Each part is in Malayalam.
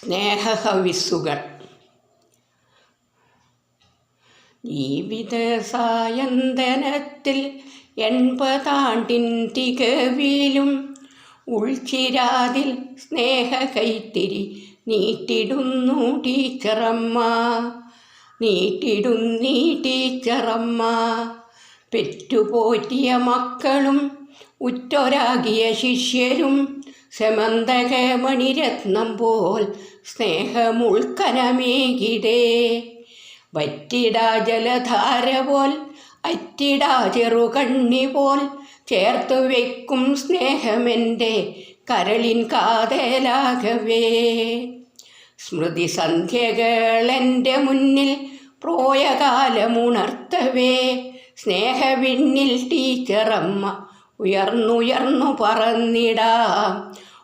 സ്നേഹഹവിസ്സുകൾ. ജീവിത സായന്തനത്തിൽ 80 തികവിലും ഉൾച്ചിരാതിൽ സ്നേഹ കൈത്തിരി നീട്ടിടുന്നു ടീച്ചറമ്മ. പെറ്റുപോറ്റിയ മക്കളും ഉറ്റൊരാകിയ ശിഷ്യരും സെമന്തക മണിരത്നം പോൽ സ്നേഹമുൾക്കനമേകിടേ. വറ്റിടാ ജലധാര പോൽ അറ്റിടാ ചെറുകണ്ണി പോൽ ചേർത്തു വെക്കും സ്നേഹമെൻ്റെ കരളിൻ കാതലാകവേ. സ്മൃതി സന്ധ്യകളെൻ്റെ മുന്നിൽ പോയ കാലമുണർത്തവേ. സ്നേഹവിണ്ണിൽ ടീച്ചറമ്മ ഉയർന്നുയർന്നു പറന്നിടാം,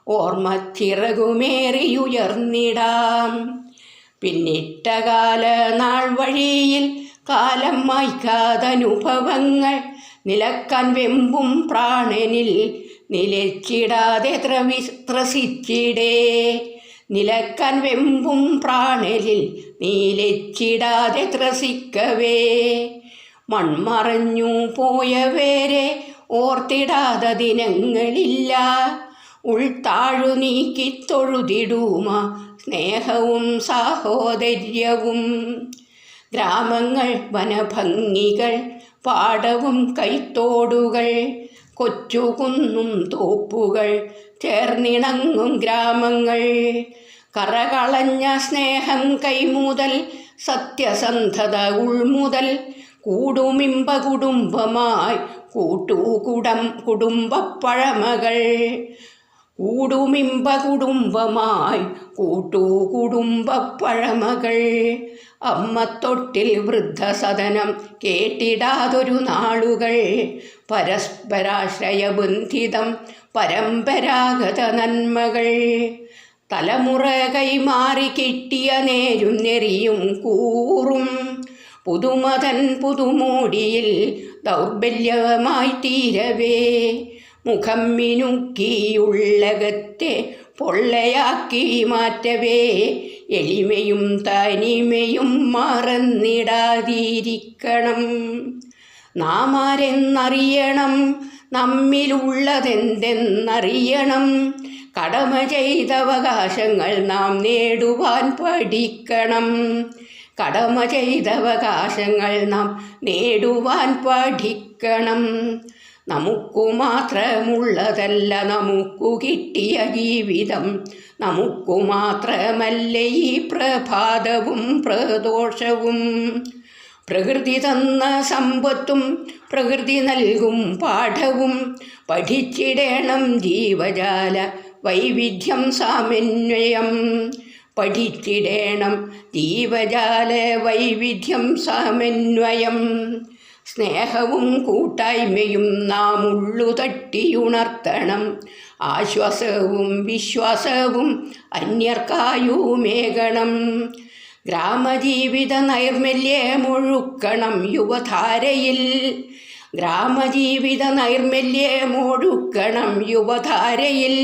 ഓർമ്മച്ചിറകുമേറിയുയർന്നിടാം. പിന്നിട്ട കാല നാൾ വഴിയിൽ കാലം മായ്ക്കാതനുഭവങ്ങൾ നിലക്കാൻ വെമ്പും പ്രാണനിൽ നിലച്ചിടാതെ ത്രസിച്ചിടേ. നിലക്കാൻ വെമ്പും പ്രാണനിൽ നീലച്ചിടാതെ ത്രസിക്കവേ. മൺമറഞ്ഞു പോയവരെ ഓർത്തിടാത ദിനങ്ങളില്ല. ഉൾത്താഴു നീക്കി തൊഴുതിടുമ സ്നേഹവും സാഹോദര്യവും. ഗ്രാമങ്ങൾ വനഭംഗികൾ, പാടവും കൈത്തോടുകൾ, കൊച്ചുകുന്നും തോപ്പുകൾ ചേർന്നിണങ്ങും ഗ്രാമങ്ങൾ. കറകളഞ്ഞ സ്നേഹം കൈമുതൽ സത്യസന്ധത ഉൾമുതൽ കൂടുമിമ്പ കുടുംബമായി കുടുംബപ്പഴമകൾ. കൂടുമിമ്പ കുടുംബമായി കുടുംബപ്പഴമകൾ. അമ്മത്തൊട്ടിൽ വൃദ്ധസദനം കേട്ടിടാതൊരു നാളുകൾ. പരസ്പരാശ്രയബന്ധിതം പരമ്പരാഗത നന്മകൾ. തലമുറ കൈമാറി കിട്ടിയ നേരും നെറിയും കൂറും പുതുമതൻ പുതുമോടിയിൽ ദൗർബല്യമായി തീരവേ. മുഖം മിനുക്കിയുള്ളകത്തെ പൊള്ളയാക്കി മാറ്റവേ. എളിമയും തനിമയും മറന്നിടാതിരിക്കണം. നാം ആരെന്നറിയണം, നമ്മിലുള്ളതെന്തെന്നറിയണം. കടമ ചെയ്തവകാശങ്ങൾ നാം നേടുവാൻ പഠിക്കണം. കടമ ചെയ്തവകാശങ്ങൾ നാം നേടുവാൻ പഠിക്കണം. നമുക്കു മാത്രമുള്ളതല്ല നമുക്കു കിട്ടിയ ജീവിതം. നമുക്കു മാത്രമല്ല ഈ പ്രഭാതവും പ്രദോഷവും. പ്രകൃതി തന്ന സമ്പത്തും പ്രകൃതി നൽകും പാഠവും പഠിച്ചിടണം ജീവജാല വൈവിധ്യം സമന്വയം. പഠിച്ചിടണം ജീവജാല വൈവിധ്യം സമന്വയം. സ്നേഹവും കൂട്ടായ്മയും നാം ഉള്ളു തട്ടിയുണർത്തണം. ആശ്വാസവും വിശ്വാസവും അന്യർക്കായുമേകണം. ഗ്രാമജീവിത നൈർമല്യമൊഴുക്കണം യുവധാരയിൽ. ഗ്രാമജീവിത നൈർമല്യമൊഴുക്കണം യുവധാരയിൽ.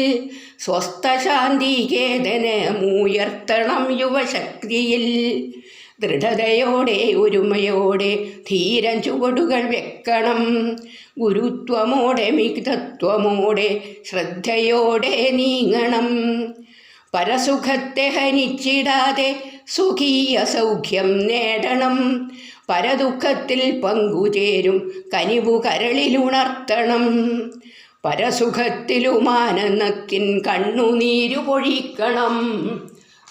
സ്വസ്ഥശാന്തികേതനമുയർത്തണം യുവശക്തിയിൽ. ദൃഢതയോടെ ഒരുമയോടെ ധീരം ചുവടുകൾ വെക്കണം. ഗുരുത്വമോടെ മിതത്വമോടെ ശ്രദ്ധയോടെ നീങ്ങണം. പരസുഖത്തെ ഹനിച്ചിടാതെ സുഖീയ സൗഖ്യം നേടണം. പരദുഃഖത്തിൽ പങ്കുചേരും കനിവു കരളിലുണർത്തണം. പരസുഖത്തിലുമാനന്ദത്തിൻ കണ്ണുനീരു പൊഴിക്കണം.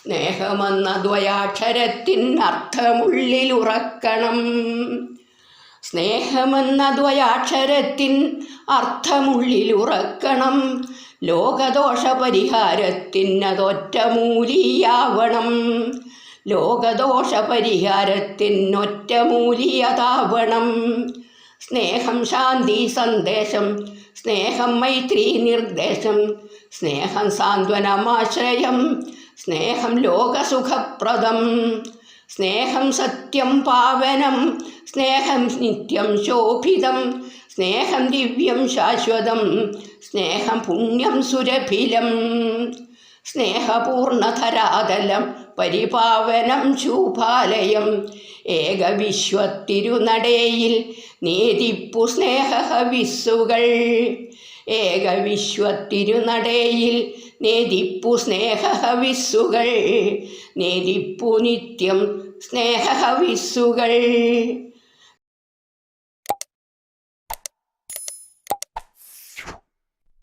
സ്നേഹമെന്ന ദ്വയാക്ഷരത്തിൻ അർത്ഥമുള്ളിലുറക്കണം. സ്നേഹമെന്ന ദ്വയാക്ഷരത്തിൻ അർത്ഥമുള്ളിലുറക്കണം. ലോകദോഷ പരിഹാരത്തിനതൊറ്റമൂലിയാവണം. ലോകദോഷ പരിഹാരത്തിനൊറ്റമൂലിയതാവണം. സ്നേഹം ശാന്തി സന്ദേശം, സ്നേഹം മൈത്രി നിർദ്ദേശം, സ്നേഹം സാന്ത്വനമാശ്രയം, സ്നേഹം ലോകസുഖപ്രദം. സ്നേഹം സത്യം പാവനം, സ്നേഹം നിത്യം ശോഭിതം, സ്നേഹം ദിവ്യം ശാശ്വതം, സ്നേഹം പുണ്യം സുരഭിലം. സ്നേഹപൂർണധരാതലം പരിപാവനം ശൂഭാലയം ഏകവിശ്വത്തിരുനടയിൽ നേദിപ്പു സ്നേഹഹവിസ്സുകൾ ഏകവിശ്വത്തിരുനടയിൽ നേദിപ്പു സ്നേഹഹവിസ്സുകൾ നേദിപ്പു നിത്യം സ്നേഹഹവിസ്സുകൾ.